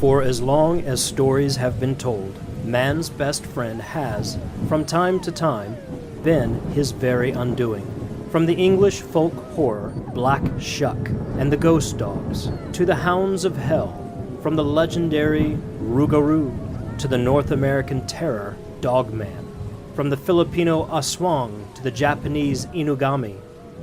For as long as stories have been told, man's best friend has, from time to time, been his very undoing. From the English folk horror Black Shuck and the Ghost Dogs, to the Hounds of Hell, from the legendary Loup-Garou to the North American terror Dogman, from the Filipino Aswang to the Japanese Inugami,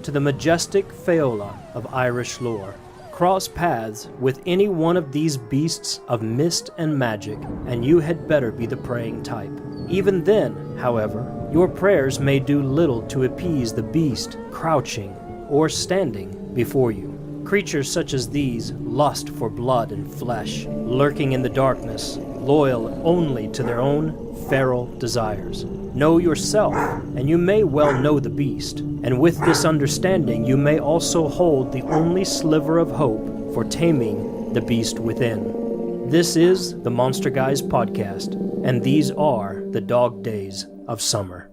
to the majestic Faoladh of Irish lore. Cross paths with any one of these beasts of mist and magic, and you had better be the praying type. Even then, however, your prayers may do little to appease the beast crouching or standing before you. Creatures such as these lust for blood and flesh, lurking in the darkness, loyal only to their own feral desires. Know yourself, and you may well know the beast, and with this understanding you may also hold the only sliver of hope for taming the beast within. This is the Monster Guys podcast, and these are the dog days of summer.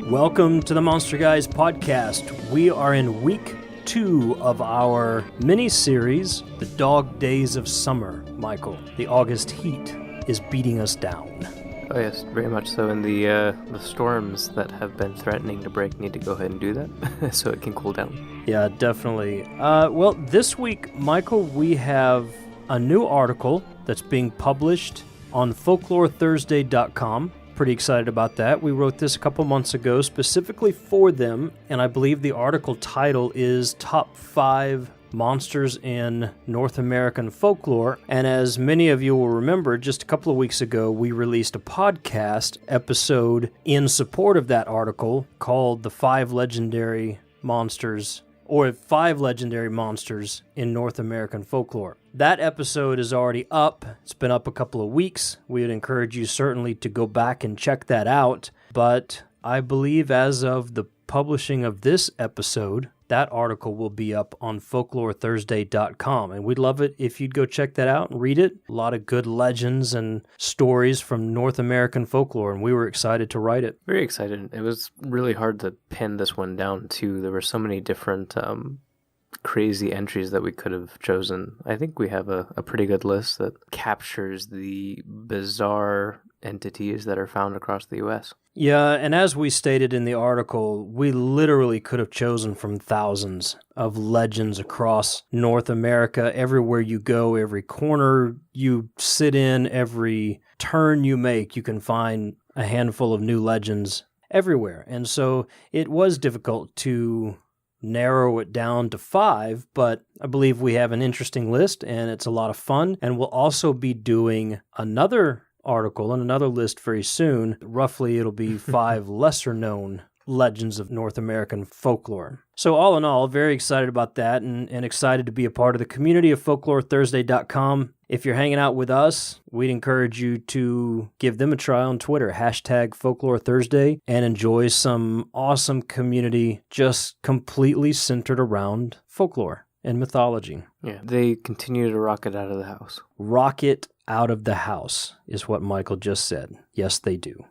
Welcome to the Monster Guys podcast. We are in week 2 of our mini-series, The Dog Days of Summer, Michael. The August heat is beating us down. Oh yes, very much so, and the storms that have been threatening to break need to go ahead and do that, so it can cool down. Yeah, definitely. Well, this week, Michael, we have a new article that's being published on folklorethursday.com. Pretty excited about that. We wrote this a couple months ago specifically for them, and I believe the article title is Top 5 Monsters in North American Folklore. And as many of you will remember, just a couple of weeks ago, we released a podcast episode in support of that article called The 5 Legendary Monsters, or 5 Legendary Monsters in North American Folklore. That episode is already up. It's been up a couple of weeks. We would encourage you certainly to go back and check that out. But I believe as of the publishing of this episode, that article will be up on folklorethursday.com. And we'd love it if you'd go check that out and read it. A lot of good legends and stories from North American folklore, and we were excited to write it. Very excited. It was really hard to pin this one down, too. There were so many different crazy entries that we could have chosen. I think we have a pretty good list that captures the bizarre entities that are found across the U.S. Yeah, and as we stated in the article, we literally could have chosen from thousands of legends across North America. Everywhere you go, every corner you sit in, every turn you make, you can find a handful of new legends everywhere. And so it was difficult to narrow it down to 5, but I believe we have an interesting list and it's a lot of fun. And we'll also be doing another article and another list very soon. Roughly it'll be 5 lesser known legends of North American folklore. So all in all, very excited about that and excited to be a part of the community of folklorethursday.com. If you're hanging out with us, we'd encourage you to give them a try on Twitter, #FolkloreThursday, and enjoy some awesome community just completely centered around folklore and mythology. Yeah, they continue to rock it out of the house. Rock it out of the house is what Michael just said. Yes, they do.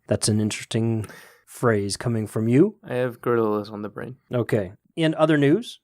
That's an interesting phrase coming from you. I have gorillas on the brain. Okay. In other news,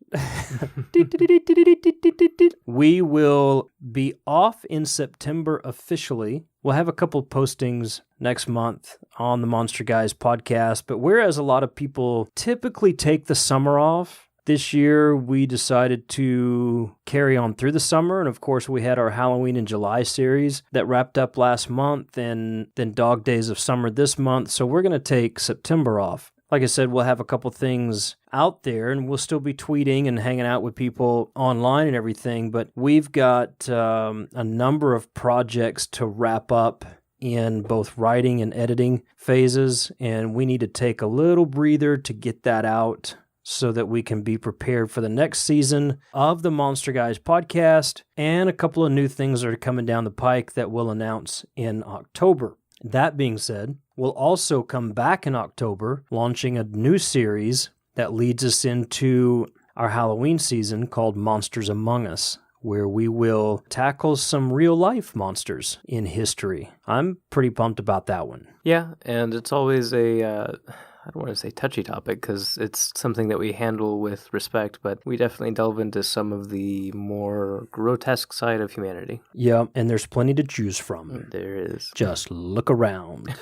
we will be off in September officially. We'll have a couple postings next month on the Monster Guys podcast, but whereas a lot of people typically take the summer off, this year, we decided to carry on through the summer, and of course, we had our Halloween in July series that wrapped up last month, and then Dog Days of Summer this month, so we're going to take September off. like I said, we'll have a couple things out there, and we'll still be tweeting and hanging out with people online and everything, but we've got a number of projects to wrap up in both writing and editing phases, and we need to take a little breather to get that out so that we can be prepared for the next season of the Monster Guys podcast, and a couple of new things are coming down the pike that we'll announce in October. That being said, we'll also come back in October, launching a new series that leads us into our Halloween season called Monsters Among Us, where we will tackle some real-life monsters in history. I'm pretty pumped about that one. Yeah, and it's always I don't want to say touchy topic because it's something that we handle with respect, but we definitely delve into some of the more grotesque side of humanity. Yeah, and there's plenty to choose from. There is. Just look around.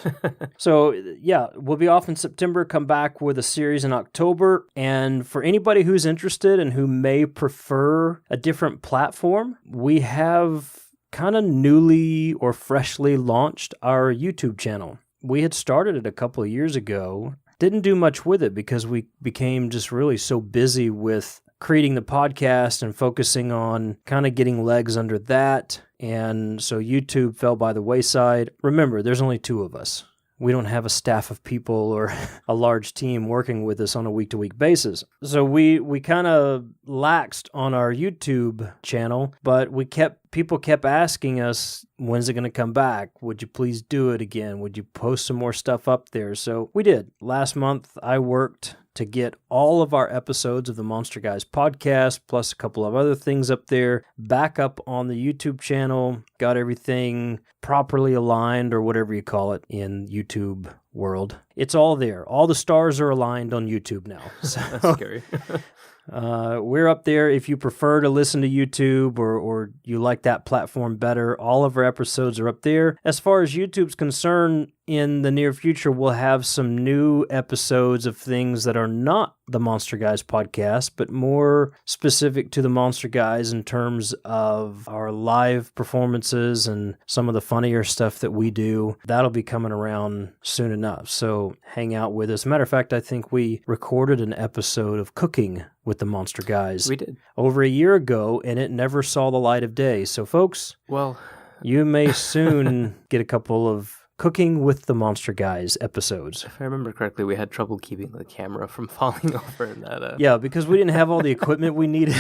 So, yeah, we'll be off in September, come back with a series in October, and for anybody who's interested and who may prefer a different platform, we have kind of newly or freshly launched our YouTube channel. We had started it a couple of years ago. Didn't do much with it because we became just really so busy with creating the podcast and focusing on kind of getting legs under that. And so YouTube fell by the wayside. Remember, there's only 2 of us. We don't have a staff of people or a large team working with us on a week-to-week basis. So we kind of laxed on our YouTube channel, but people kept asking us, when's it going to come back? Would you please do it again? Would you post some more stuff up there? So we did. Last month, I worked to get all of our episodes of the Monster Guys podcast, plus a couple of other things up there, back up on the YouTube channel, got everything properly aligned, or whatever you call it in YouTube world. It's all there. All the stars are aligned on YouTube now. So, that's scary. We're up there. If you prefer to listen to YouTube or you like that platform better, all of our episodes are up there. As far as YouTube's concerned, in the near future, we'll have some new episodes of things that are not the Monster Guys podcast, but more specific to the Monster Guys in terms of our live performances and some of the funnier stuff that we do. That'll be coming around soon enough, so hang out with us. Matter of fact, I think we recorded an episode of cooking with the Monster Guys. We did. Over a year ago, and it never saw the light of day. So, folks, well, you may soon get a couple of Cooking with the Monster Guys episodes. If I remember correctly, we had trouble keeping the camera from falling over in that. Yeah, because we didn't have all the equipment we needed.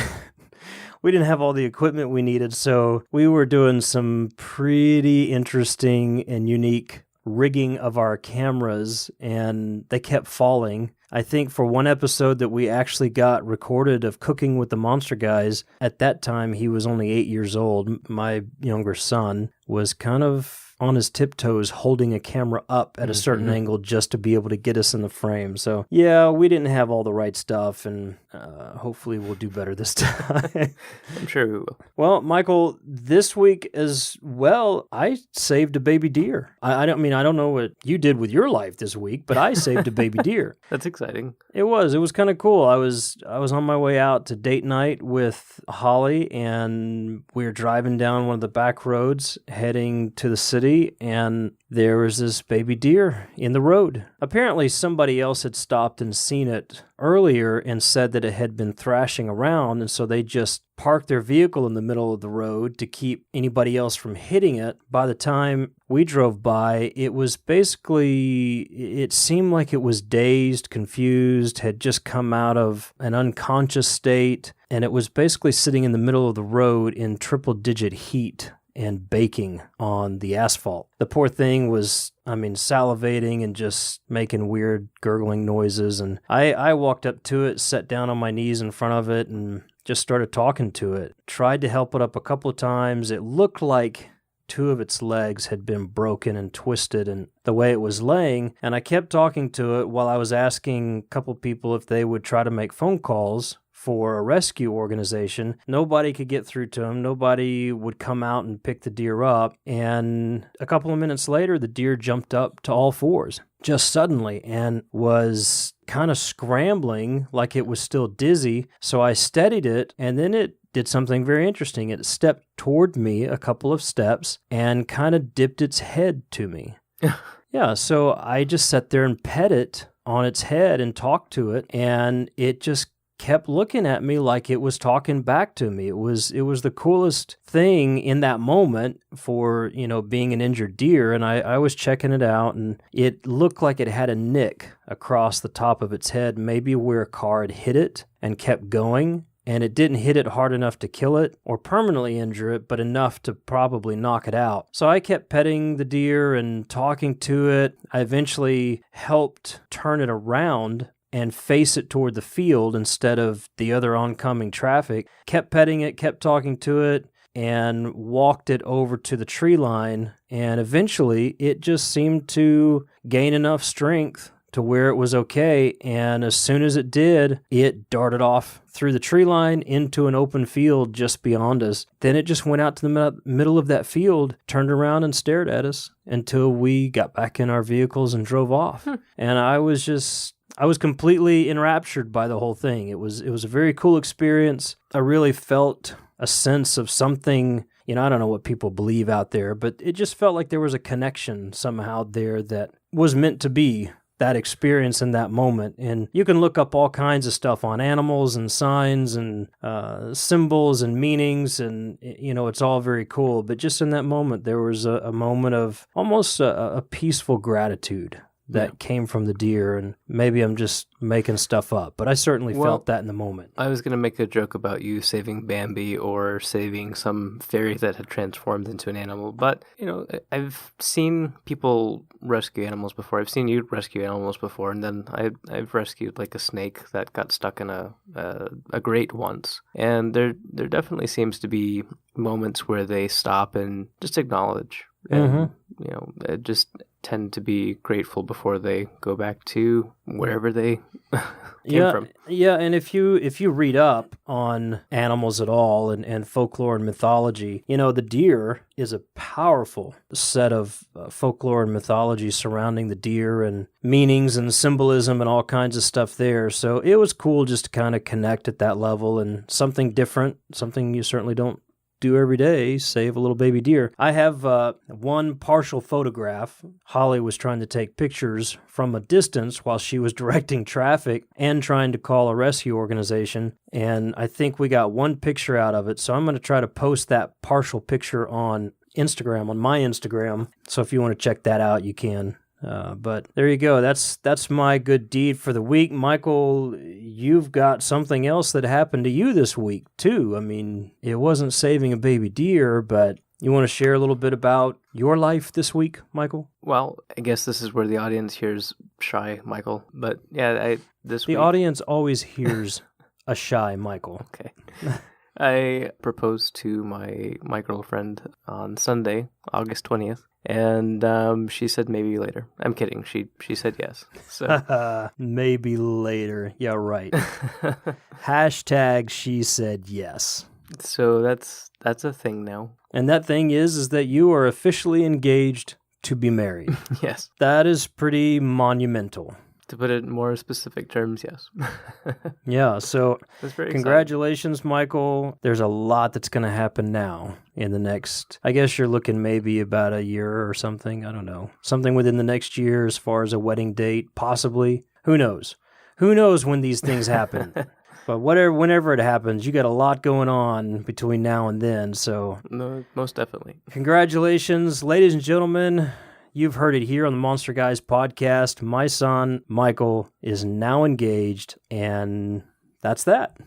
So we were doing some pretty interesting and unique rigging of our cameras, and they kept falling. I think for one episode that we actually got recorded of Cooking with the Monster Guys, at that time he was only 8 years old. My younger son was kind of on his tiptoes holding a camera up at a certain angle just to be able to get us in the frame. So, yeah, we didn't have all the right stuff, and hopefully we'll do better this time. I'm sure we will. Well, Michael, this week as well, I saved a baby deer. I don't know what you did with your life this week, but I saved a baby deer. That's exciting. It was kind of cool. I was on my way out to date night with Holly, and we were driving down one of the back roads heading to the city, and there was this baby deer in the road. Apparently somebody else had stopped and seen it earlier and said that it had been thrashing around, and so they just parked their vehicle in the middle of the road to keep anybody else from hitting it. By the time we drove by, it seemed like it was dazed, confused, had just come out of an unconscious state, and it was basically sitting in the middle of the road in triple-digit heat and baking on the asphalt. The poor thing was, salivating and just making weird gurgling noises. And I walked up to it, sat down on my knees in front of it, and just started talking to it. Tried to help it up a couple of times. It looked like 2 of its legs had been broken and twisted and the way it was laying. And I kept talking to it while I was asking a couple people if they would try to make phone calls for a rescue organization. Nobody could get through to him. Nobody would come out and pick the deer up. And a couple of minutes later, the deer jumped up to all fours just suddenly and was kind of scrambling like it was still dizzy. So I steadied it, and then it did something very interesting. It stepped toward me a couple of steps and kind of dipped its head to me. Yeah, so I just sat there and pet it on its head and talked to it, and it just kept looking at me like it was talking back to me. It was the coolest thing in that moment for, being an injured deer, and I was checking it out, and it looked like it had a nick across the top of its head, maybe where a car had hit it and kept going, and it didn't hit it hard enough to kill it or permanently injure it, but enough to probably knock it out. So I kept petting the deer and talking to it. I eventually helped turn it around and face it toward the field instead of the other oncoming traffic. Kept petting it, kept talking to it, and walked it over to the tree line. And eventually, it just seemed to gain enough strength to where it was okay. And as soon as it did, it darted off through the tree line into an open field just beyond us. Then it just went out to the middle of that field, turned around and stared at us until we got back in our vehicles and drove off. And I was completely enraptured by the whole thing. It was a very cool experience. I really felt a sense of something, I don't know what people believe out there, but it just felt like there was a connection somehow there that was meant to be that experience in that moment. And you can look up all kinds of stuff on animals and signs and symbols and meanings, and it's all very cool. But just in that moment, there was a moment of almost a peaceful gratitude that came from the deer, and maybe I'm just making stuff up, but I certainly felt that in the moment. I was going to make a joke about you saving Bambi or saving some fairy that had transformed into an animal, but, I've seen people rescue animals before. I've seen you rescue animals before, and then I've rescued like a snake that got stuck in a grate once, and there definitely seems to be moments where they stop and just acknowledge, and, just tend to be grateful before they go back to wherever they came from. Yeah, and if you read up on animals at all and folklore and mythology, the deer is a powerful set of folklore and mythology surrounding the deer and meanings and symbolism and all kinds of stuff there. So it was cool just to kind of connect at that level, and something different, something you certainly don't do every day, save a little baby deer. I have one partial photograph. Holly was trying to take pictures from a distance while she was directing traffic and trying to call a rescue organization, and I think we got one picture out of it, so I'm going to try to post that partial picture on Instagram, on my Instagram, so if you want to check that out, you can. But there you go. That's my good deed for the week. Michael, you've got something else that happened to you this week, too. I mean, it wasn't saving a baby deer, but you want to share a little bit about your life this week, Michael? Well, I guess this is where the audience hears shy Michael. But yeah, the audience always hears a shy Michael. Okay. I proposed to my girlfriend on Sunday, August 20th. And she said maybe later. I'm kidding. She said yes. So maybe later. Yeah, right. Hashtag she said yes. So that's a thing now. And that thing is that you are officially engaged to be married. Yes. That is pretty monumental. To put it in more specific terms, yes. Yeah, so that's very congratulations, exciting. Michael. There's a lot that's going to happen now in the next, I guess you're looking maybe about a year or something. I don't know. Something within the next year as far as a wedding date, possibly. Who knows? Who knows when these things happen? But whenever it happens, you got a lot going on between now and then, so. No, most definitely. Congratulations, ladies and gentlemen. You've heard it here on the Monster Guys podcast. My son, Michael, is now engaged, and that's that.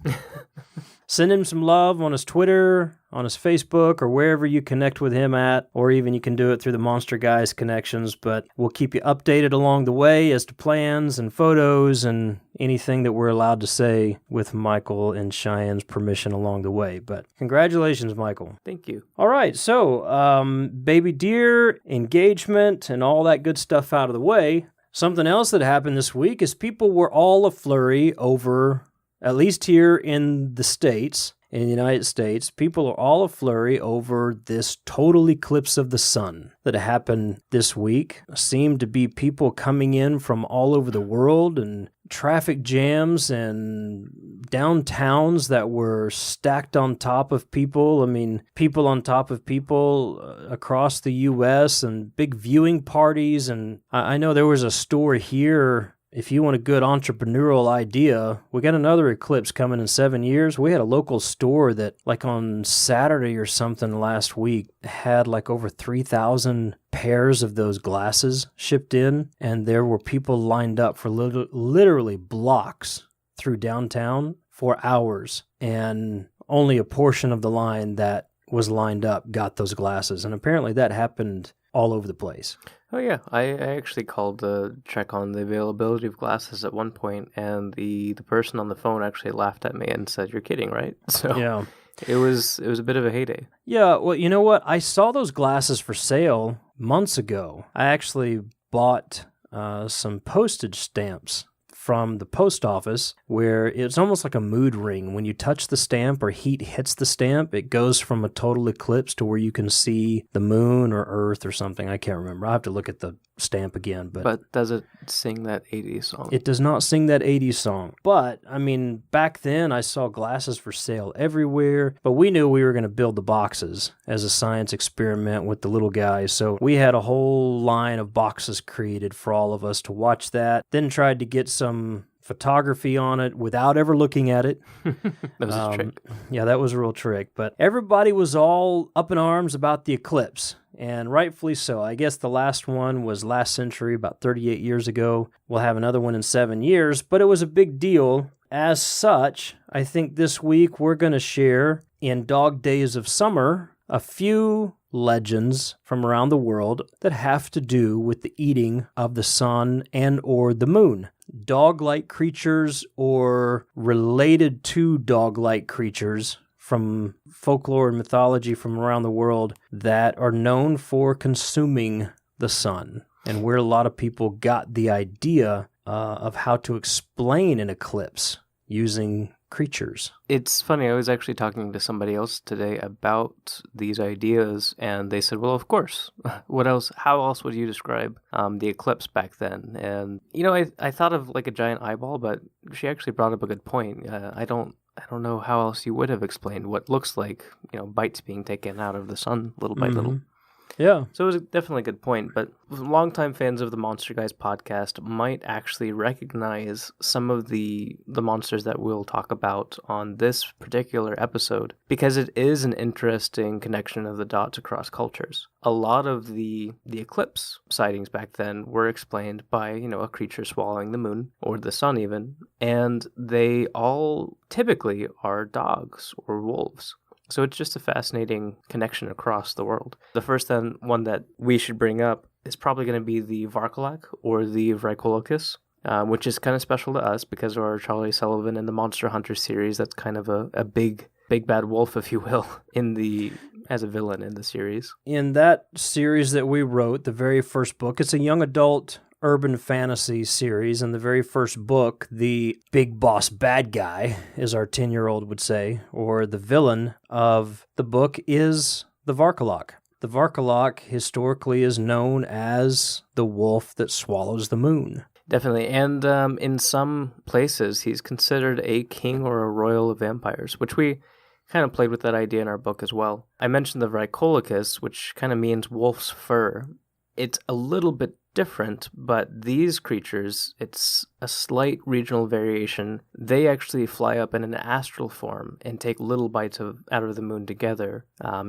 Send him some love on his Twitter, on his Facebook, or wherever you connect with him at, or even you can do it through the Monster Guys connections, but we'll keep you updated along the way as to plans and photos and anything that we're allowed to say with Michael and Cheyenne's permission along the way. But congratulations, Michael. Thank you. All right, so baby deer, engagement, and all that good stuff out of the way. Something else that happened this week is people were all a flurry over, at least here in the States, in the United States, people are all a flurry over this total eclipse of the sun that happened this week. Seemed to be people coming in from all over the world and traffic jams and downtowns that were stacked on top of people. I mean, people on top of people across the U.S. and big viewing parties. And I know there was a store here if you want a good entrepreneurial idea, we got another eclipse coming in 7 years. We had a local store that, like on Saturday or something last week, had like over 3,000 pairs of those glasses shipped in, and there were people lined up for literally blocks through downtown for hours, and only a portion of the line that was lined up got those glasses, and apparently that happened all over the place. Oh yeah, I actually called to check on the availability of glasses at one point, and the person on the phone actually laughed at me and said, "You're kidding, right?" So Yeah. it was a bit of a heyday. Yeah, well, you know what? I saw those glasses for sale months ago. I actually bought some postage stamps from the post office, where it's almost like a mood ring. When you touch the stamp or heat hits the stamp, it goes from a total eclipse to where you can see the moon or Earth or something. I can't remember. I'll have to look at the stamp again. But does it sing that 80s song? It does not sing that 80s song. But, I mean, back then I saw glasses for sale everywhere, but we knew we were going to build the boxes as a science experiment with the little guys. So we had a whole line of boxes created for all of us to watch that, then tried to get some photography on it without ever looking at it. That was a trick. Yeah, that was a real trick. But everybody was all up in arms about the eclipse, and rightfully so. I guess the last one was last century, about 38 years ago. We'll have another one in 7 years, but it was a big deal. As such, I think this week we're going to share, in Dog Days of Summer, a few legends from around the world that have to do with the eating of the sun and or the moon. Dog-like creatures or related to dog-like creatures from folklore and mythology from around the world that are known for consuming the sun, and where a lot of people got the idea of how to explain an eclipse using creatures. It's funny, I was actually talking to somebody else today about these ideas, and they said, well, of course. What else? How else would you describe the eclipse back then? And, you know, I thought of like a giant eyeball, but she actually brought up a good point. I don't know how else you would have explained what looks like, you know, bites being taken out of the sun little by little. Yeah. So it was definitely a good point, but longtime fans of the Monster Guys podcast might actually recognize some of the monsters that we'll talk about on this particular episode, because it is an interesting connection of the dots across cultures. A lot of the eclipse sightings back then were explained by, you know, a creature swallowing the moon, or the sun even, and they all typically are dogs or wolves. So it's just a fascinating connection across the world. The first one that we should bring up is probably going to be the Varkalak, or the Vrykolokus, which is kind of special to us because of our Charlie Sullivan and the Monster Hunter series. That's kind of a big bad wolf, if you will, as a villain in the series. In that series that we wrote, the very first book, it's a young adult urban fantasy series. In the very first book, the big boss bad guy, as our 10-year-old would say, or the villain of the book, is the Varkalak. The Varkalak historically is known as the wolf that swallows the moon. Definitely, and in some places, he's considered a king or a royal of vampires, which we kind of played with that idea in our book as well. I mentioned the Vrykolokus, which kind of means wolf's fur. It's a little bit different, but these creatures, it's a slight regional variation. They actually fly up in an astral form and take little bites out of the moon together,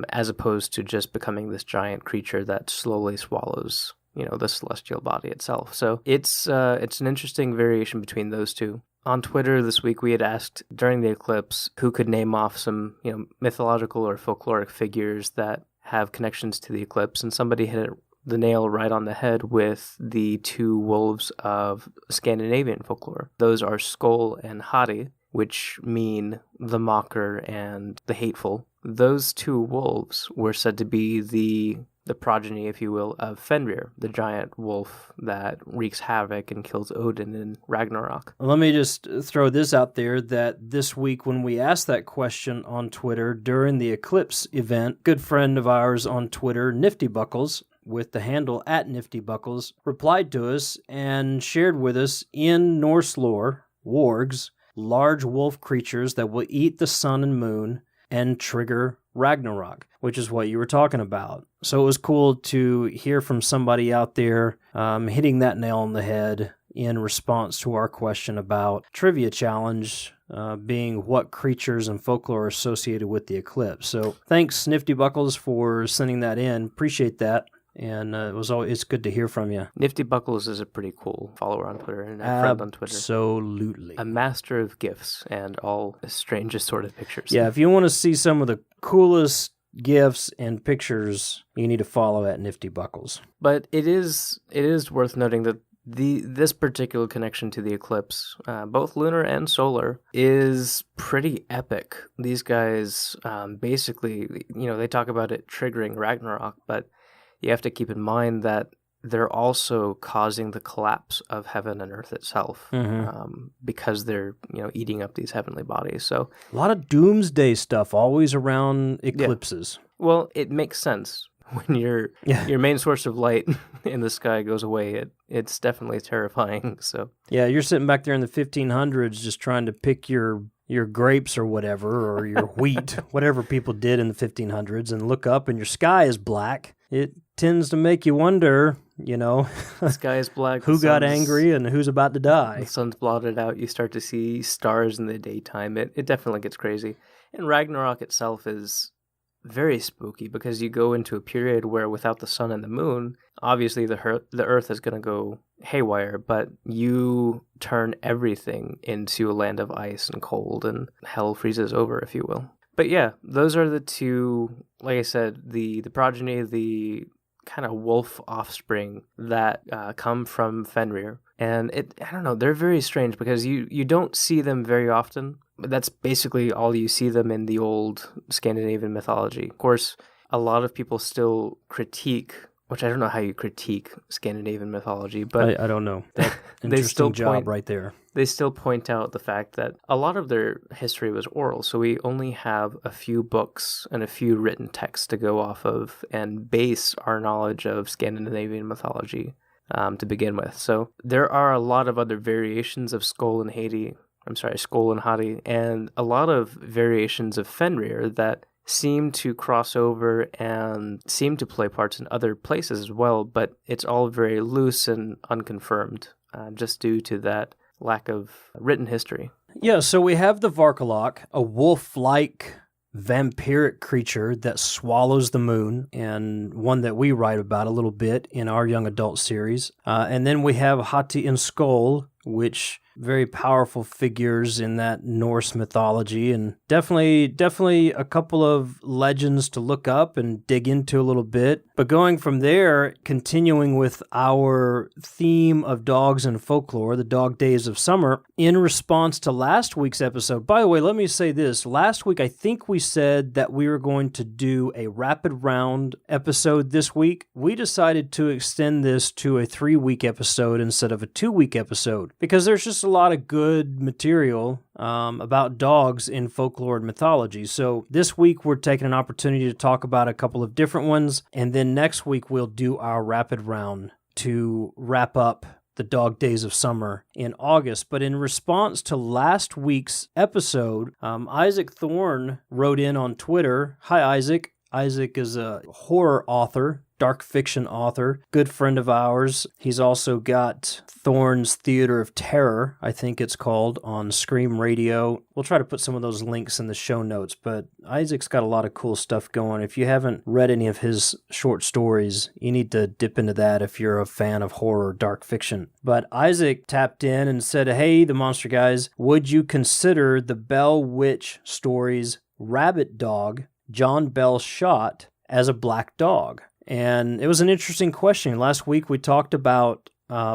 as opposed to just becoming this giant creature that slowly swallows, you know, the celestial body itself. So it's an interesting variation between those two. On Twitter this week, we had asked during the eclipse who could name off some, you know, mythological or folkloric figures that have connections to the eclipse, and somebody hit the nail right on the head with the two wolves of Scandinavian folklore. Those are Skoll and Hatti, which mean the mocker and the hateful. Those two wolves were said to be the progeny, if you will, of Fenrir, the giant wolf that wreaks havoc and kills Odin in Ragnarok. Let me just throw this out there, that this week when we asked that question on Twitter during the Eclipse event, good friend of ours on Twitter, Nifty Buckles, with the handle @NiftyBuckles, replied to us and shared with us, in Norse lore, wargs, large wolf creatures that will eat the sun and moon and trigger Ragnarok, which is what you were talking about. So it was cool to hear from somebody out there hitting that nail on the head in response to our question about trivia challenge being what creatures and folklore are associated with the eclipse. So thanks, Nifty Buckles, for sending that in. Appreciate that. And it's good to hear from you. Nifty Buckles is a pretty cool follower on Twitter and a friend on Twitter. Absolutely. A master of gifts and all the strangest sort of pictures. Yeah, if you want to see some of the coolest gifts and pictures, you need to follow at Nifty Buckles. But it is worth noting that this particular connection to the eclipse, both lunar and solar, is pretty epic. These guys basically, they talk about it triggering Ragnarok, but you have to keep in mind that they're also causing the collapse of heaven and earth itself, because they're eating up these heavenly bodies. So a lot of doomsday stuff always around eclipses. Yeah. Well, it makes sense. When your main source of light in the sky goes away, it's definitely terrifying. So yeah, you're sitting back there in the 1500s just trying to pick your grapes or whatever, or your wheat, whatever people did in the 1500s, and look up and your sky is black. It tends to make you wonder, the sky is black. Who got angry and who's about to die. The sun's blotted out. You start to see stars in the daytime. It definitely gets crazy. And Ragnarok itself is very spooky because you go into a period where without the sun and the moon, obviously the earth is going to go haywire, but you turn everything into a land of ice and cold, and hell freezes over, if you will. But yeah, those are the two, like I said, the progeny, the kind of wolf offspring that come from Fenrir. And I don't know, they're very strange because you don't see them very often. But that's basically all you see them in the old Scandinavian mythology. Of course, a lot of people still critique, which I don't know how you critique Scandinavian mythology, but I don't know. They still job right there. They still point out the fact that a lot of their history was oral, so we only have a few books and a few written texts to go off of and base our knowledge of Scandinavian mythology to begin with. So there are a lot of other variations of Skoll and Hatti, and a lot of variations of Fenrir that seem to cross over and seem to play parts in other places as well, but it's all very loose and unconfirmed, just due to that lack of written history. Yeah, so we have the Varkalok, a wolf-like vampiric creature that swallows the moon, and one that we write about a little bit in our young adult series. And then we have Hatti Skoll, which very powerful figures in that Norse mythology, and definitely a couple of legends to look up and dig into a little bit. But going from there, continuing with our theme of dogs and folklore, the dog days of summer, in response to last week's episode. By the way, let me say this. Last week, I think we said that we were going to do a rapid round episode this week. We decided to extend this to a 3-week episode instead of a 2-week episode, because there's just a lot of good material about dogs in folklore and mythology. So this week we're taking an opportunity to talk about a couple of different ones, and then next week we'll do our rapid round to wrap up the dog days of summer in August. But in response to last week's episode, Isaac Thorne wrote in on Twitter. Hi, Isaac. Isaac is a horror author, dark fiction author, good friend of ours. He's also got Thorne's Theater of Terror, I think it's called, on Scream Radio. We'll try to put some of those links in the show notes, but Isaac's got a lot of cool stuff going. If you haven't read any of his short stories, you need to dip into that if you're a fan of horror, dark fiction. But Isaac tapped in and said, hey, the Monster Guys, would you consider the Bell Witch stories Rabbit Dog, John Bell Shot, as a black dog? And it was an interesting question. Last week we talked about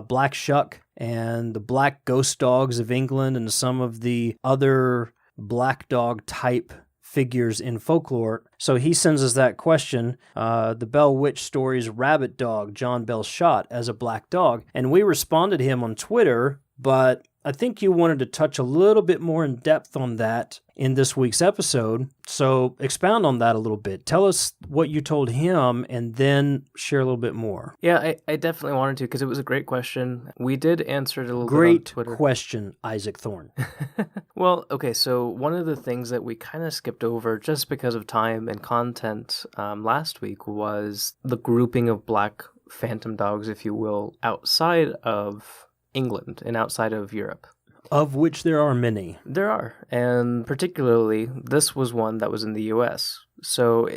Black Shuck and the black ghost dogs of England and some of the other black dog type figures in folklore. So he sends us that question, the Bell Witch stories Rabbit Dog, John Bell Shot, as a black dog. And we responded to him on Twitter, but I think you wanted to touch a little bit more in depth on that in this week's episode. So expound on that a little bit. Tell us what you told him and then share a little bit more. Yeah, I definitely wanted to because it was a great question. We did answer it a little bit on Twitter. Great question, Isaac Thorne. Well, okay, so one of the things that we kind of skipped over just because of time and content last week was the grouping of black phantom dogs, if you will, outside of England and outside of Europe. Of which there are many. There are, and particularly this was one that was in the US. So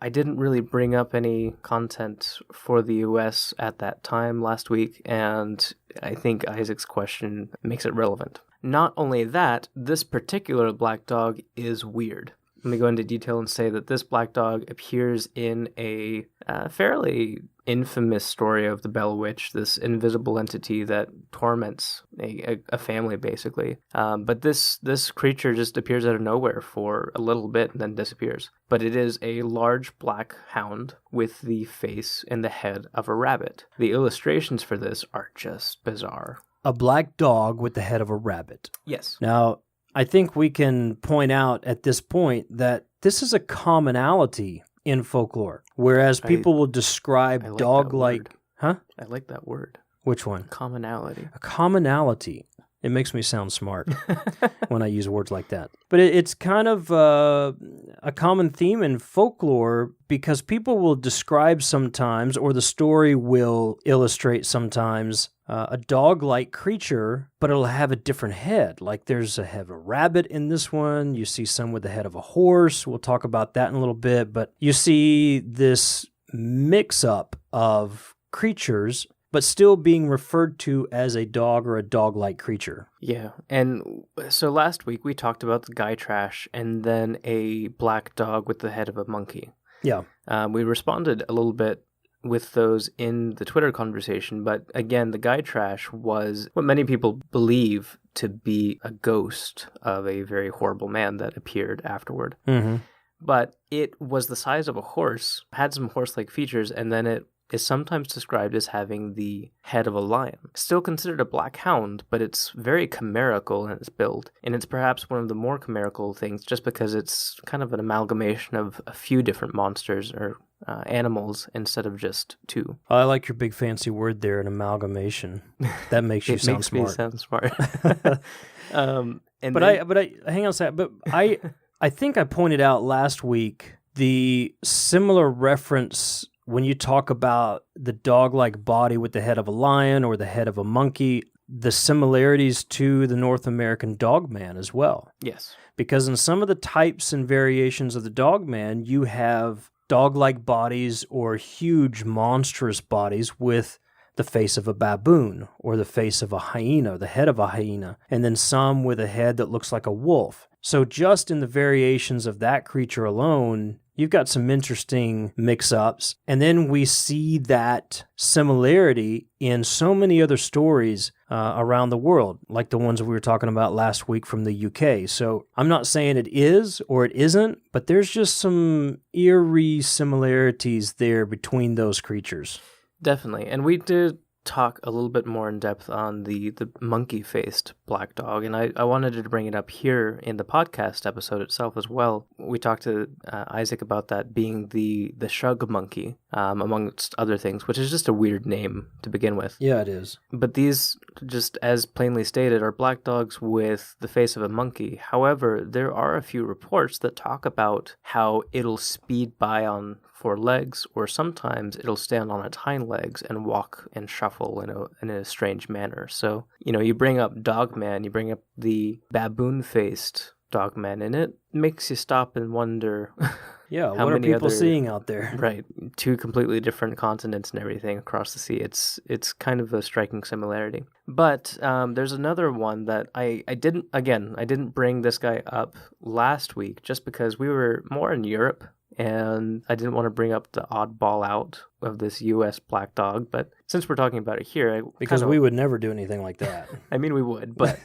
I didn't really bring up any content for the US at that time last week, and I think Isaac's question makes it relevant. Not only that, this particular black dog is weird. Let me go into detail and say that this black dog appears in a fairly infamous story of the Bell Witch, this invisible entity that torments a family, basically. But this creature just appears out of nowhere for a little bit and then disappears. But it is a large black hound with the face and the head of a rabbit. The illustrations for this are just bizarre. A black dog with the head of a rabbit. Yes. Now, I think we can point out at this point that this is a commonality in folklore, whereas people will describe dog-like... Huh? I like that word. Which one? Commonality. A commonality. It makes me sound smart when I use words like that. But it's kind of a common theme in folklore because people will describe sometimes, or the story will illustrate sometimes, a dog-like creature, but it'll have a different head. Like there's a head of a rabbit in this one. You see some with the head of a horse. We'll talk about that in a little bit. But you see this mix-up of creatures, but still being referred to as a dog or a dog-like creature. Yeah, and so last week we talked about the guy trash and then a black dog with the head of a monkey. Yeah. We responded a little bit with those in the Twitter conversation, but again, the guy trash was what many people believe to be a ghost of a very horrible man that appeared afterward. Mm-hmm. But it was the size of a horse, had some horse-like features, and then it is sometimes described as having the head of a lion. Still considered a black hound, but it's very chimerical in its build, and it's perhaps one of the more chimerical things just because it's kind of an amalgamation of a few different monsters or animals instead of just two. I like your big fancy word there, an amalgamation. That makes you sound smart. It makes me sound smart. I hang on a second. But I think I pointed out last week the similar reference when you talk about the dog-like body with the head of a lion or the head of a monkey, the similarities to the North American Dogman as well. Yes. Because in some of the types and variations of the Dogman, you have dog-like bodies or huge monstrous bodies with the face of a baboon or the face of a hyena, the head of a hyena, and then some with a head that looks like a wolf. So just in the variations of that creature alone, you've got some interesting mix-ups. And then we see that similarity in so many other stories around the world, like the ones we were talking about last week from the UK. So I'm not saying it is or it isn't, but there's just some eerie similarities there between those creatures. Definitely. And we did talk a little bit more in depth on the monkey-faced black dog, and I wanted to bring it up here in the podcast episode itself as well. We talked to Isaac about that being the Shuck monkey, amongst other things, which is just a weird name to begin with. Yeah, it is. But these, just as plainly stated, are black dogs with the face of a monkey. However, there are a few reports that talk about how it'll speed by on four legs, or sometimes it'll stand on its hind legs and walk and shuffle in a strange manner. So, you bring up Dogman, you bring up the baboon-faced Dogman, and it makes you stop and wonder... Yeah, what are people seeing out there? Right, two completely different continents and everything across the sea. It's kind of a striking similarity. But there's another one that I didn't bring this guy up last week just because we were more in Europe, and I didn't want to bring up the oddball out of this U.S. black dog. But since we're talking about it here... Because we would never do anything like that. I mean, we would, but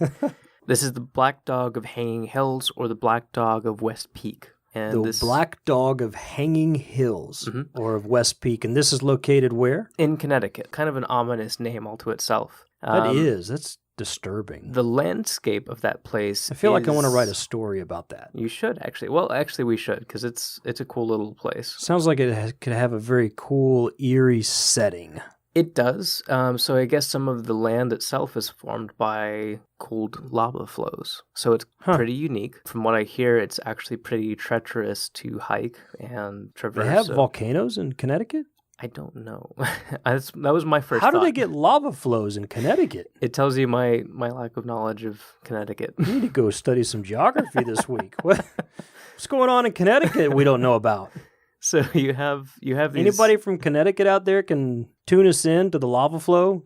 this is the black dog of Hanging Hills or the black dog of West Peak. And the Black Dog of Hanging Hills, or of West Peak. And this is located where? In Connecticut. Kind of an ominous name all to itself. That's disturbing. The landscape of that place I feel like I want to write a story about that. You should, actually. Well, actually, we should, because it's a cool little place. Sounds like it could have a very cool, eerie setting. It does. So I guess some of the land itself is formed by cold lava flows. So it's pretty unique. From what I hear, it's actually pretty treacherous to hike and traverse. They have volcanoes in Connecticut? I don't know. That was my first How do thought. they get lava flows in Connecticut? It tells you my lack of knowledge of Connecticut. You need to go study some geography this week. What's going on in Connecticut we don't know about? So you have these... Anybody from Connecticut out there can tune us in to the lava flow,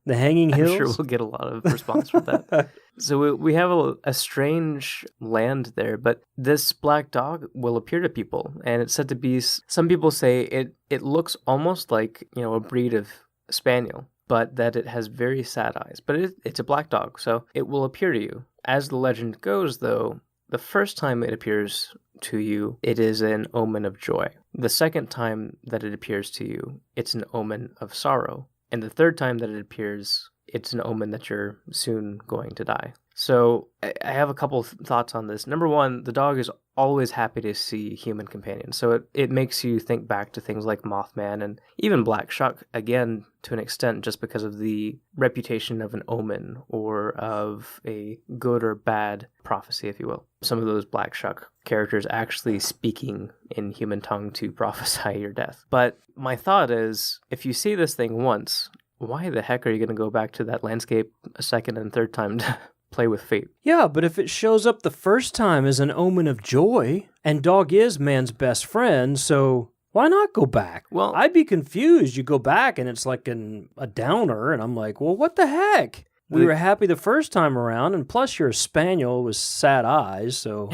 the hanging hills? I'm sure we'll get a lot of response from that. So we have a strange land there, but this black dog will appear to people, and it's said to be... Some people say it looks almost like, a breed of spaniel, but that it has very sad eyes. But it's a black dog, so it will appear to you. As the legend goes, though, the first time it appears to you, it is an omen of joy. The second time that it appears to you, it's an omen of sorrow. And the third time that it appears, it's an omen that you're soon going to die. So I have a couple of thoughts on this. Number one, the dog is always happy to see human companions. So it makes you think back to things like Mothman and even Black Shuck, again, to an extent, just because of the reputation of an omen or of a good or bad prophecy, if you will. Some of those Black Shuck characters actually speaking in human tongue to prophesy your death. But my thought is, if you see this thing once, why the heck are you going to go back to that landscape a second and third time to play with fate? Yeah, but if it shows up the first time as an omen of joy, and dog is man's best friend, so why not go back? Well, I'd be confused. You go back and it's like a downer, and I'm like, well, what the heck? We were happy the first time around, and plus you're a spaniel with sad eyes, so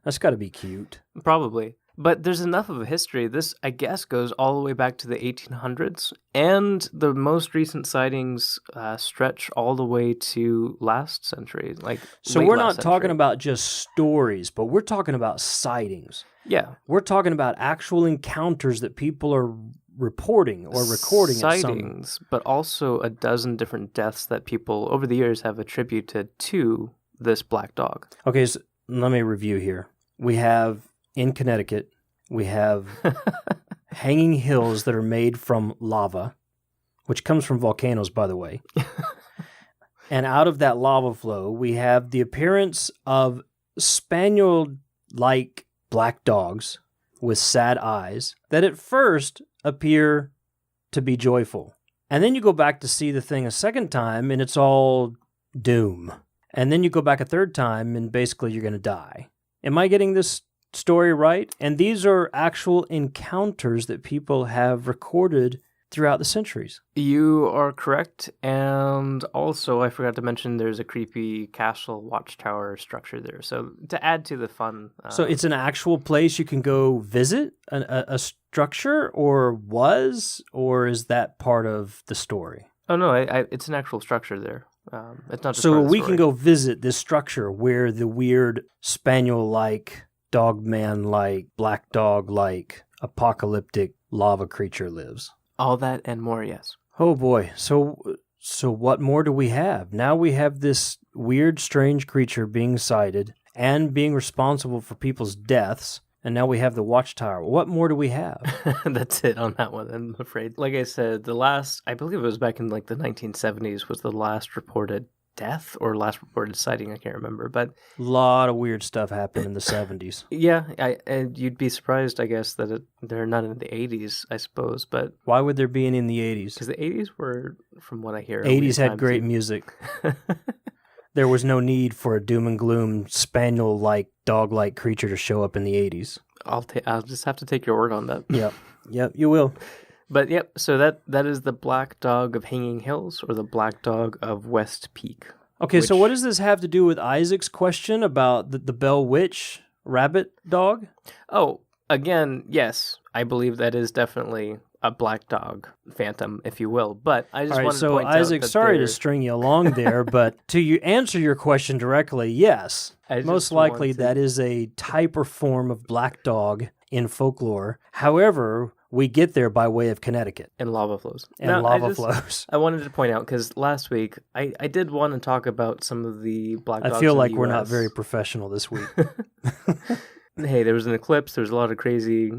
that's got to be cute. Probably. But there's enough of a history. This, I guess, goes all the way back to the 1800s, and the most recent sightings stretch all the way to last century. So we're not talking about just stories, but we're talking about sightings. Yeah. We're talking about actual encounters that people are reporting or recording. Sightings, but also a dozen different deaths that people over the years have attributed to this black dog. Okay, so let me review here. We have... In Connecticut, we have hanging hills that are made from lava, which comes from volcanoes, by the way. And out of that lava flow, we have the appearance of spaniel-like black dogs with sad eyes that at first appear to be joyful. And then you go back to see the thing a second time, and it's all doom. And then you go back a third time, and basically you're going to die. Am I getting this story right? And these are actual encounters that people have recorded throughout the centuries. You are correct. And also, I forgot to mention there's a creepy castle watchtower structure there. So to add to the fun... So it's an actual place you can go visit, a structure, or is that part of the story? Oh, no, it's an actual structure there. It's not just so part of the we story. can go visit this structure where the weird spaniel-like, dogman-like, black dog-like, apocalyptic lava creature lives. All that and more, yes. Oh boy. So what more do we have? Now we have this weird, strange creature being sighted and being responsible for people's deaths. And now we have the watchtower. What more do we have? That's it on that one, I'm afraid. Like I said, I believe it was back in the 1970s was the last reported death or last reported sighting. I can't remember, but a lot of weird stuff happened in the 70s. Yeah, you'd be surprised, I guess, that they're not in the 80s, I suppose. But why would there be any in the 80s? Because the 80s were, from what I hear, 80s had great music. There was no need for a doom and gloom spaniel-like, dog-like creature to show up in the 80s. I'll just have to take your word on that. Yep, you will. But yep, so that is the black dog of Hanging Hills, or the black dog of West Peak. Okay, so what does this have to do with Isaac's question about the Bell Witch rabbit dog? Oh, again, yes, I believe that is definitely a black dog phantom, if you will. But I just wanted to point out that Isaac, sorry to string you along there, but to answer your question directly, yes, most likely that is a type or form of black dog in folklore. However, we get there by way of Connecticut. And lava flows. Flows. I wanted to point out, because last week, I did want to talk about some of the black dogs I feel like in the we're US. not very professional this week. Hey, there was an eclipse. There's a lot of crazy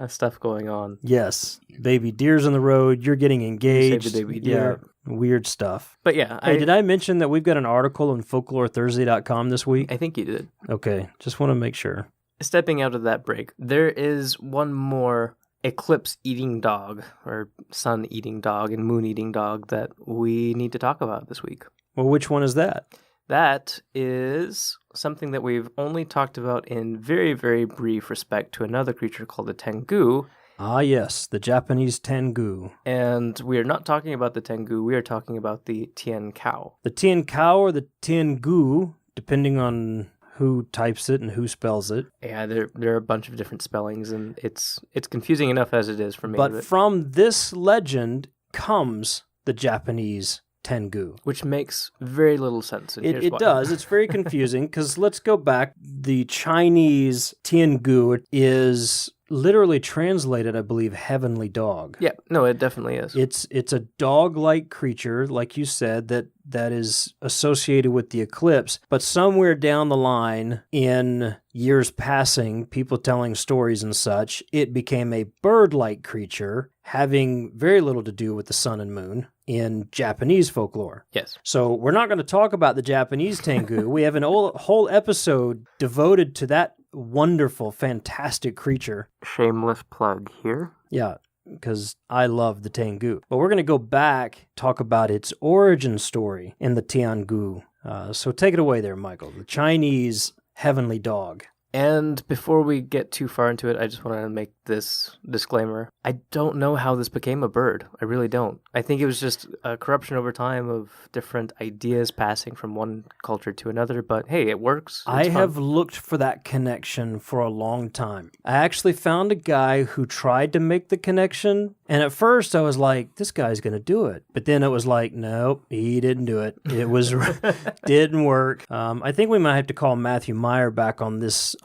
stuff going on. Yes. Baby deer's on the road. You're getting engaged. Save the baby deer. Yeah, weird stuff. But yeah. Hey, did I mention that we've got an article on folklorethursday.com this week? I think you did. Okay. Just want to make sure. Stepping out of that break, there is one more eclipse eating dog, or sun eating dog and moon eating dog that we need to talk about this week. Well, which one is that? That is something that we've only talked about in very, very brief respect to another creature called the tiangou. Ah, yes, the Japanese tiangou. And we are not talking about the tiangou, we are talking about the Tien Kou. The Tien Kou or the tiangou, depending on who types it and who spells it. Yeah, there are a bunch of different spellings, and it's confusing enough as it is for me. But from this legend comes the Japanese tiangou. Which makes very little sense. It does. It's very confusing because let's go back. The Chinese tiangou is literally translated, I believe, heavenly dog. Yeah, no, it definitely is. It's a dog-like creature, like you said, that is associated with the eclipse. But somewhere down the line, in years passing, people telling stories and such, it became a bird-like creature, having very little to do with the sun and moon in Japanese folklore. Yes. So we're not going to talk about the Japanese tiangou. We have whole episode devoted to that wonderful, fantastic creature. Shameless plug here. Yeah, because I love the tiangou. But we're going to go back, talk about its origin story in the tiangou. So take it away there, Michael. The Chinese heavenly dog. And before we get too far into it, I just want to make this disclaimer. I don't know how this became a bird. I really don't. I think it was just a corruption over time of different ideas passing from one culture to another, but hey, it works. I have looked for that connection for a long time. I actually found a guy who tried to make the connection, and at first I was like, this guy's going to do it. But then it was like, nope, he didn't do it. It was didn't work. I think we might have to call Matthew Meyer back on this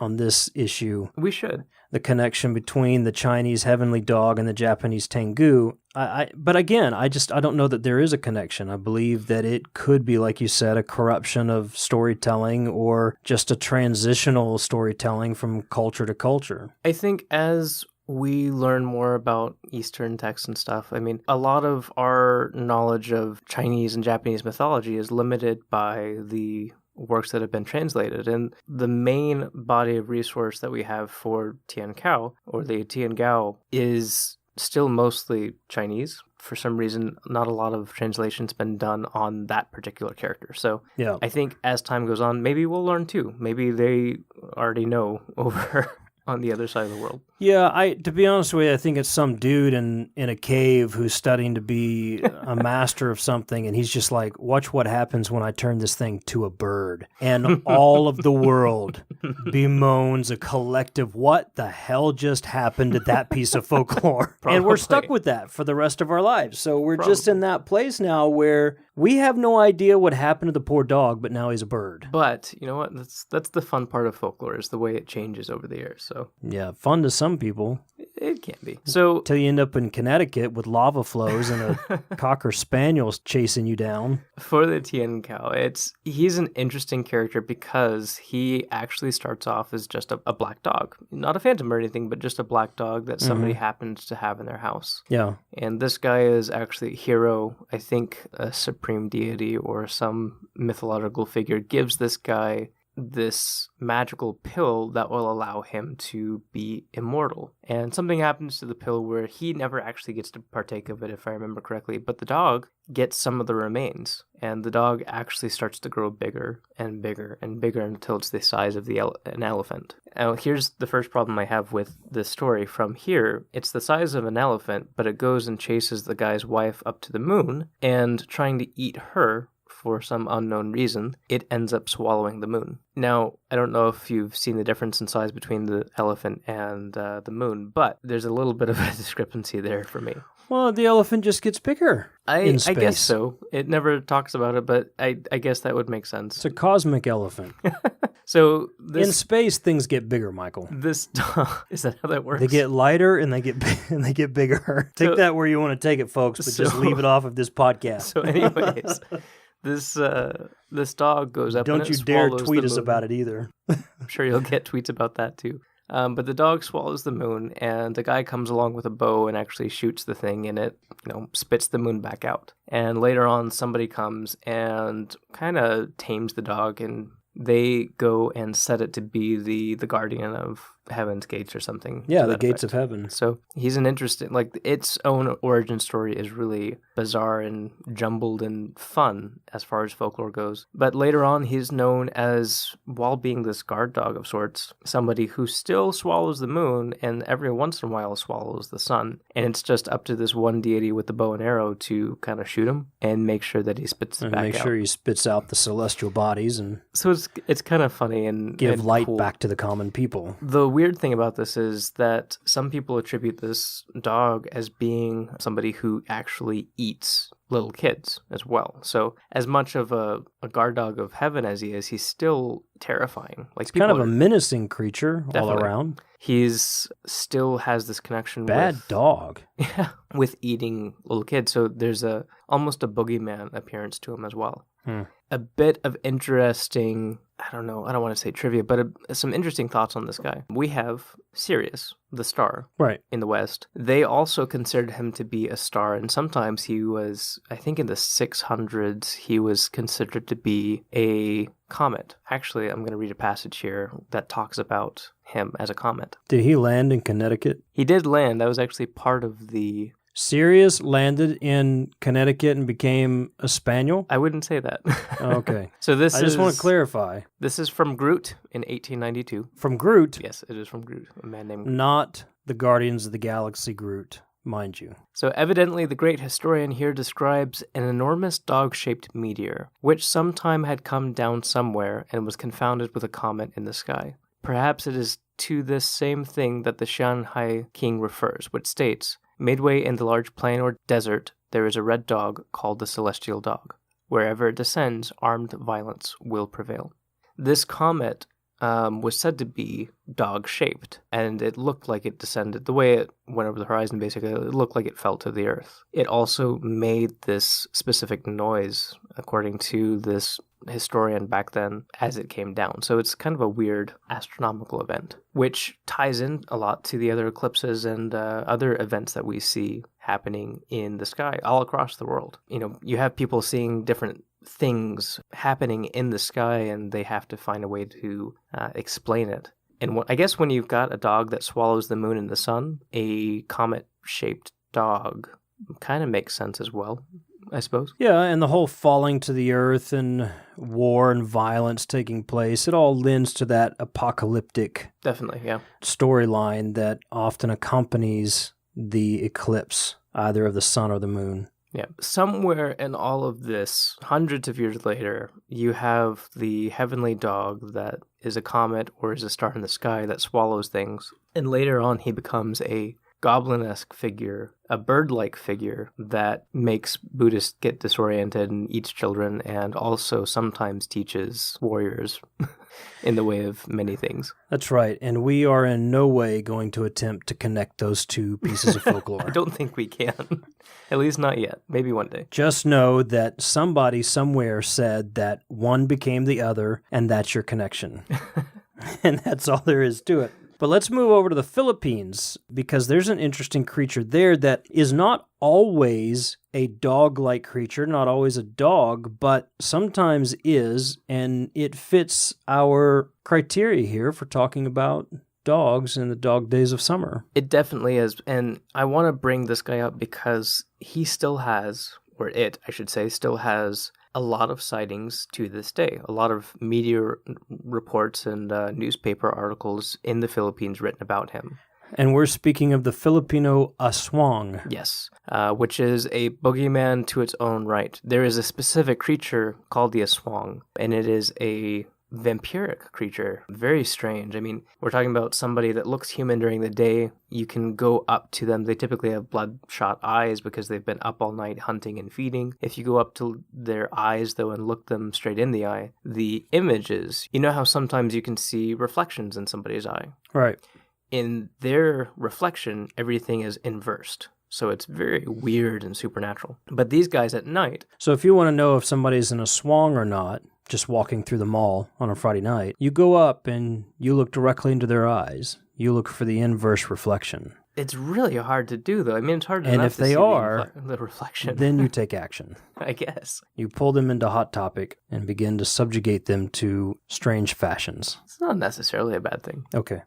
issue. We should. The connection between the Chinese heavenly dog and the Japanese tiangou. But again, I don't know that there is a connection. I believe that it could be, like you said, a corruption of storytelling or just a transitional storytelling from culture to culture. I think as we learn more about Eastern texts and stuff, I mean, a lot of our knowledge of Chinese and Japanese mythology is limited by the works that have been translated. And the main body of resource that we have for Tien Kou, or the tiangou, is still mostly Chinese. For some reason, not a lot of translation's been done on that particular character. So yeah. I think as time goes on, maybe we'll learn too. Maybe they already know over on the other side of the world. Yeah, to be honest with you, I think it's some dude in a cave who's studying to be a master of something, and he's just like, watch what happens when I turn this thing to a bird. And all of the world bemoans a collective, what the hell just happened to that piece of folklore? And we're stuck with that for the rest of our lives. So we're just in that place now where we have no idea what happened to the poor dog, but now he's a bird. But you know what? That's the fun part of folklore, is the way it changes over the years. So yeah, fun to some people. It can be. So till you end up in Connecticut with lava flows and a Cocker Spaniel chasing you down. For the Tien Kou, he's an interesting character because he actually starts off as just a black dog. Not a phantom or anything, but just a black dog that somebody happens to have in their house. Yeah. And this guy is actually a hero. I think a supreme deity or some mythological figure gives this guy this magical pill that will allow him to be immortal. And something happens to the pill where he never actually gets to partake of it, if I remember correctly, but the dog gets some of the remains, and the dog actually starts to grow bigger and bigger and bigger until it's the size of an elephant. Now, here's the first problem I have with this story. From here, it's the size of an elephant, but it goes and chases the guy's wife up to the moon, and trying to eat her, for some unknown reason, it ends up swallowing the moon. Now, I don't know if you've seen the difference in size between the elephant and the moon, but there's a little bit of a discrepancy there for me. Well, the elephant just gets bigger in space. I guess so. It never talks about it, but I guess that would make sense. It's a cosmic elephant. So in space, things get bigger, Michael. This is that how that works? They get lighter and they get bigger. Take that where you want to take it, folks, but just leave it off of this podcast. So, anyways. This dog goes up. Don't you dare tweet us about it either. I'm sure you'll get tweets about that too. But the dog swallows the moon, and the guy comes along with a bow and actually shoots the thing, and it, spits the moon back out. And later on, somebody comes and kind of tames the dog, and they go and set it to be the guardian of Heaven's Gates or something. Yeah, the Gates of Heaven. So he's an interesting, like, its own origin story is really bizarre and jumbled and fun as far as folklore goes. But later on, he's known as, while being this guard dog of sorts, somebody who still swallows the moon and every once in a while swallows the sun. And it's just up to this one deity with the bow and arrow to kind of shoot him and make sure that he spits it back out. Make sure he spits out the celestial bodies and... So it's kind of funny and give light cool. back to the common people. The weird thing about this is that some people attribute this dog as being somebody who actually eats little kids as well. So as much of a guard dog of heaven as he is, he's still terrifying. Like, it's kind of a menacing creature all around. He's still has this connection Bad dog. Yeah, with eating little kids. So there's almost a boogeyman appearance to him as well. A bit of interesting, I don't want to say trivia, but some interesting thoughts on this guy. We have Sirius, the star, right, in the West. They also considered him to be a star, and sometimes he was, I think in the 600s, he was considered to be a comet. Actually, I'm going to read a passage here that talks about him as a comet. Did he land in Connecticut? He did land. That was actually part of the... Sirius landed in Connecticut and became a spaniel? I wouldn't say that. Okay. So I just want to clarify. This is from Groot in 1892. From Groot? Yes, it is from Groot, a man named... Not the Guardians of the Galaxy Groot, mind you. So evidently the great historian here describes an enormous dog-shaped meteor, which sometime had come down somewhere and was confounded with a comet in the sky. Perhaps it is to this same thing that the Shanghai king refers, which states... Midway in the large plain or desert, there is a red dog called the Celestial Dog. Wherever it descends, armed violence will prevail. This comet was said to be dog-shaped, and it looked like it descended. The way it went over the horizon, basically, it looked like it fell to the earth. It also made this specific noise, according to this historian back then, as it came down. So it's kind of a weird astronomical event, which ties in a lot to the other eclipses and other events that we see happening in the sky all across the world. You know, you have people seeing different things happening in the sky, and they have to find a way to explain it. And I guess when you've got a dog that swallows the moon and the sun, a comet-shaped dog kind of makes sense as well, I suppose. Yeah, and the whole falling to the earth and war and violence taking place, it all lends to that apocalyptic definitely, yeah, storyline that often accompanies the eclipse, either of the sun or the moon. Yeah. Somewhere in all of this, hundreds of years later, you have the heavenly dog that is a comet or is a star in the sky that swallows things. And later on, he becomes a goblin-esque figure, a bird-like figure that makes Buddhists get disoriented and eats children, and also sometimes teaches warriors in the way of many things. That's right, and we are in no way going to attempt to connect those two pieces of folklore. I don't think we can. At least not yet. Maybe one day. Just know that somebody somewhere said that one became the other, and that's your connection. And that's all there is to it. But let's move over to the Philippines, because there's an interesting creature there that is not always a dog-like creature, not always a dog, but sometimes is, and it fits our criteria here for talking about dogs in the dog days of summer. It definitely is, and I want to bring this guy up because he still has, or it, I should say, still has a lot of sightings to this day. A lot of media reports and newspaper articles in the Philippines written about him. And we're speaking of the Filipino Aswang. Yes, which is a boogeyman to its own right. There is a specific creature called the Aswang, and it is a vampiric creature. Very strange. I mean, we're talking about somebody that looks human during the day. You can go up to them. They typically have bloodshot eyes because they've been up all night hunting and feeding. If you go up to their eyes, though, and look them straight in the eye, the images, you know how sometimes you can see reflections in somebody's eye? Right. In their reflection, everything is inversed. So it's very weird and supernatural. But these guys at night... So if you want to know if somebody's in a swang or not, just walking through the mall on a Friday night, you go up and you look directly into their eyes. You look for the inverse reflection. It's really hard to do, though. I mean, it's hard enough if to they see are, the reflection. then you take action. I guess. You pull them into Hot Topic and begin to subjugate them to strange fashions. It's not necessarily a bad thing. Okay.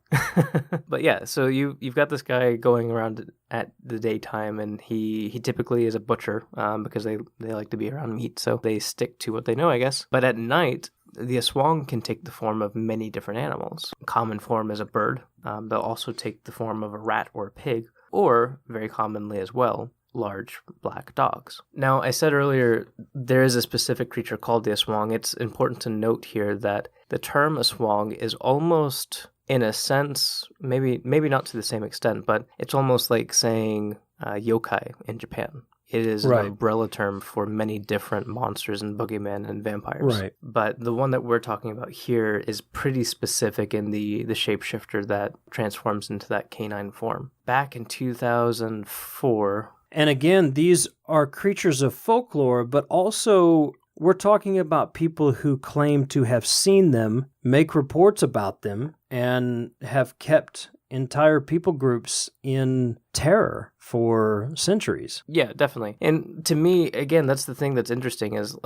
But yeah, so you've got this guy going around at the daytime, and he typically is a butcher because they like to be around meat, so they stick to what they know, I guess. But at night, the Aswang can take the form of many different animals. Common form is a bird. They'll also take the form of a rat or a pig, or, very commonly as well, large black dogs. Now, I said earlier, there is a specific creature called the Aswang. It's important to note here that the term Aswang is almost, in a sense, maybe not to the same extent, but it's almost like saying yokai in Japan. It is an umbrella term for many different monsters and boogeymen and vampires. Right. But the one that we're talking about here is pretty specific in the shapeshifter that transforms into that canine form. Back in 2004... And again, these are creatures of folklore, but also we're talking about people who claim to have seen them, make reports about them, and have kept entire people groups in terror for centuries. Yeah, definitely. And to me, again, that's the thing that's interesting is,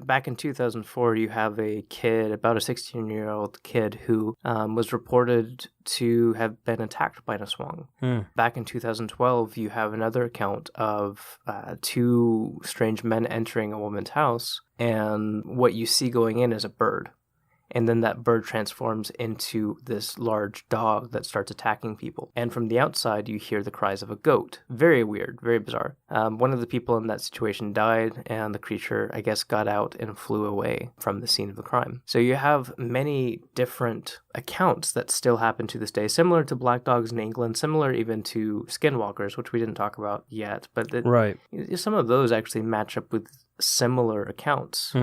back in 2004, you have a kid, about a 16-year-old kid, who was reported to have been attacked by an Aswang. Back in 2012, you have another account of two strange men entering a woman's house, and what you see going in is a bird. And then that bird transforms into this large dog that starts attacking people. And from the outside, you hear the cries of a goat. Very weird, very bizarre. One of the people in that situation died, and the creature, I guess, got out and flew away from the scene of the crime. So you have many different accounts that still happen to this day, similar to black dogs in England, similar even to skinwalkers, which we didn't talk about yet. But some of those actually match up with similar accounts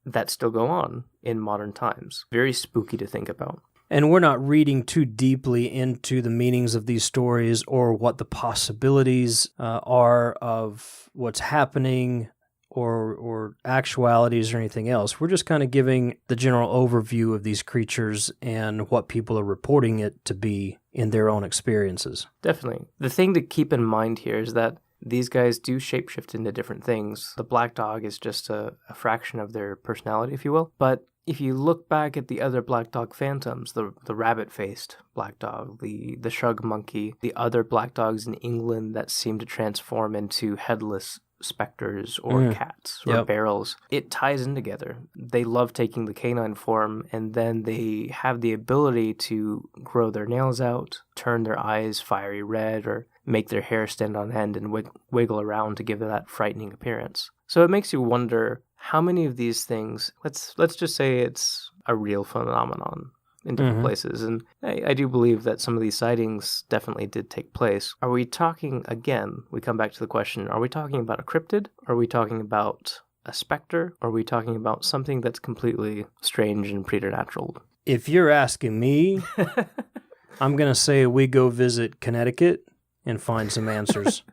that still go on in modern times. Very spooky to think about. And we're not reading too deeply into the meanings of these stories or what the possibilities are of what's happening or actualities or anything else. We're just kind of giving the general overview of these creatures and what people are reporting it to be in their own experiences. Definitely. The thing to keep in mind here is that these guys do shapeshift into different things. The black dog is just a fraction of their personality, if you will. But if you look back at the other black dog phantoms, the rabbit-faced black dog, the Shuck monkey, the other black dogs in England that seem to transform into headless specters or cats or barrels, it ties in together. They love taking the canine form, and then they have the ability to grow their nails out, turn their eyes fiery red, or make their hair stand on end and wiggle around to give it that frightening appearance. So it makes you wonder how many of these things, let's just say it's a real phenomenon in different places. And I do believe that some of these sightings definitely did take place. Are we talking, again, we come back to the question, are we talking about a cryptid? Are we talking about a specter? Or are we talking about something that's completely strange and preternatural? If you're asking me, I'm going to say we go visit Connecticut and find some answers.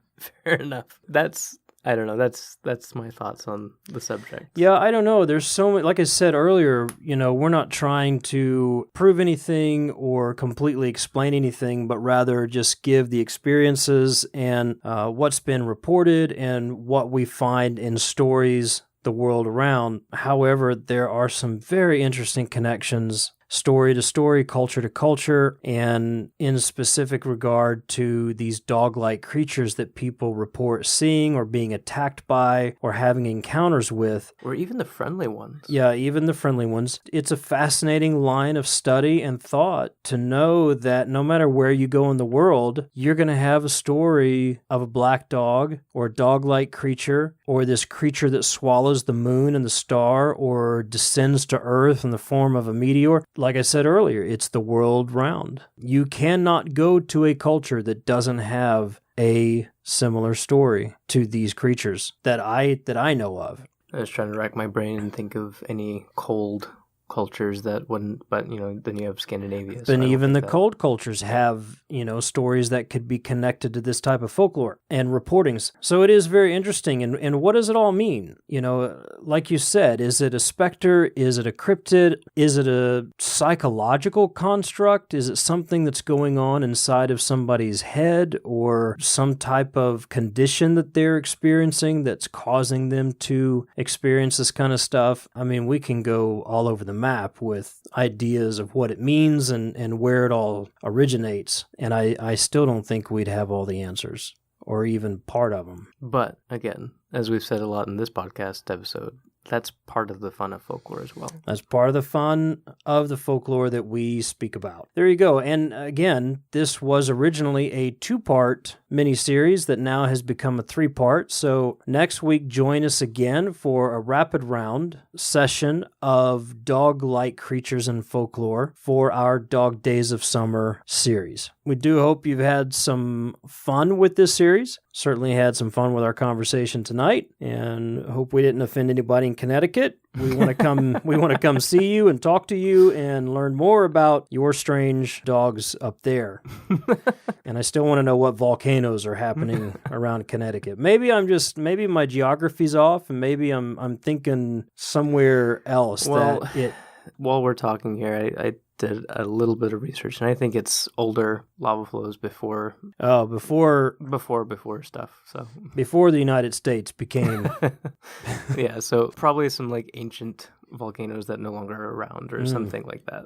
Fair enough. I don't know. That's my thoughts on the subject. Yeah, I don't know. There's so much, like I said earlier, we're not trying to prove anything or completely explain anything, but rather just give the experiences and what's been reported and what we find in stories the world around. However, there are some very interesting connections, story to story, culture to culture, and in specific regard to these dog-like creatures that people report seeing or being attacked by or having encounters with. Or even the friendly ones. Yeah, even the friendly ones. It's a fascinating line of study and thought to know that no matter where you go in the world, you're going to have a story of a black dog or a dog-like creature or this creature that swallows the moon and the star or descends to Earth in the form of a meteor. Like I said earlier, it's the world round. You cannot go to a culture that doesn't have a similar story to these creatures that I know of. I was trying to rack my brain and think of any cold cultures that wouldn't, but then you have Scandinavia. But even the cold cultures have, stories that could be connected to this type of folklore and reportings. So it is very interesting. And what does it all mean? Like you said, is it a specter? Is it a cryptid? Is it a psychological construct? Is it something that's going on inside of somebody's head, or some type of condition that they're experiencing that's causing them to experience this kind of stuff? I mean, we can go all over the map with ideas of what it means and where it all originates. And I still don't think we'd have all the answers, or even part of them. But again, as we've said a lot in this podcast episode, that's part of the fun of folklore as well. That's part of the fun of the folklore that we speak about. There you go. And again, this was originally a 2-part miniseries that now has become a 3-part. So next week, join us again for a rapid round session of dog-like creatures in folklore for our Dog Days of Summer series. We do hope you've had some fun with this series. Certainly had some fun with our conversation tonight, and hope we didn't offend anybody in Connecticut. We want to come. We want to come see you and talk to you and learn more about your strange dogs up there. And I still want to know what volcanoes are happening around Connecticut. Maybe my geography's off, and maybe I'm thinking somewhere else. While we're talking here, I did a little bit of research, and I think it's older lava flows before stuff. So before the United States became yeah, so probably some like ancient volcanoes that no longer are around or something like that.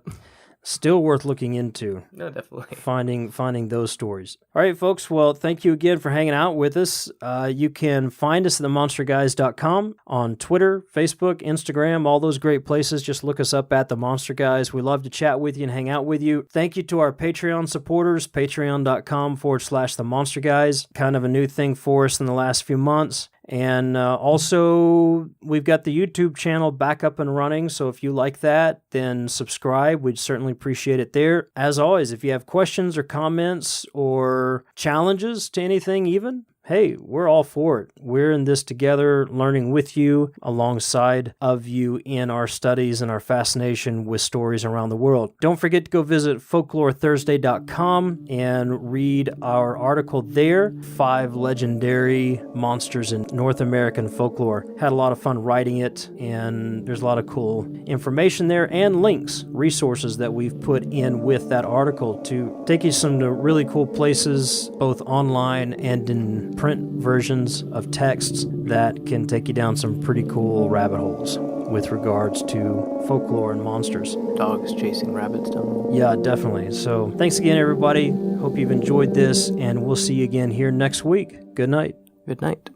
Still worth looking into. No, definitely. Finding those stories. All right, folks. Well, thank you again for hanging out with us. You can find us at themonsterguys.com on Twitter, Facebook, Instagram, all those great places. Just look us up at The Monster Guys. We love to chat with you and hang out with you. Thank you to our Patreon supporters, patreon.com/The Monster Guys. Kind of a new thing for us in the last few months. And also, we've got the YouTube channel back up and running, so if you like that, then subscribe. We'd certainly appreciate it there. As always, if you have questions or comments or challenges to anything even, hey, we're all for it. We're in this together, learning with you, alongside of you in our studies and our fascination with stories around the world. Don't forget to go visit folklorethursday.com and read our article there, 5 legendary monsters in North American folklore. Had a lot of fun writing it, and there's a lot of cool information there and links, resources that we've put in with that article to take you some really cool places, both online and in print versions of texts that can take you down some pretty cool rabbit holes with regards to folklore and monsters. Dogs chasing rabbits down the hole. Yeah, definitely. So thanks again, everybody. Hope you've enjoyed this, and we'll see you again here next week. Good night. Good night.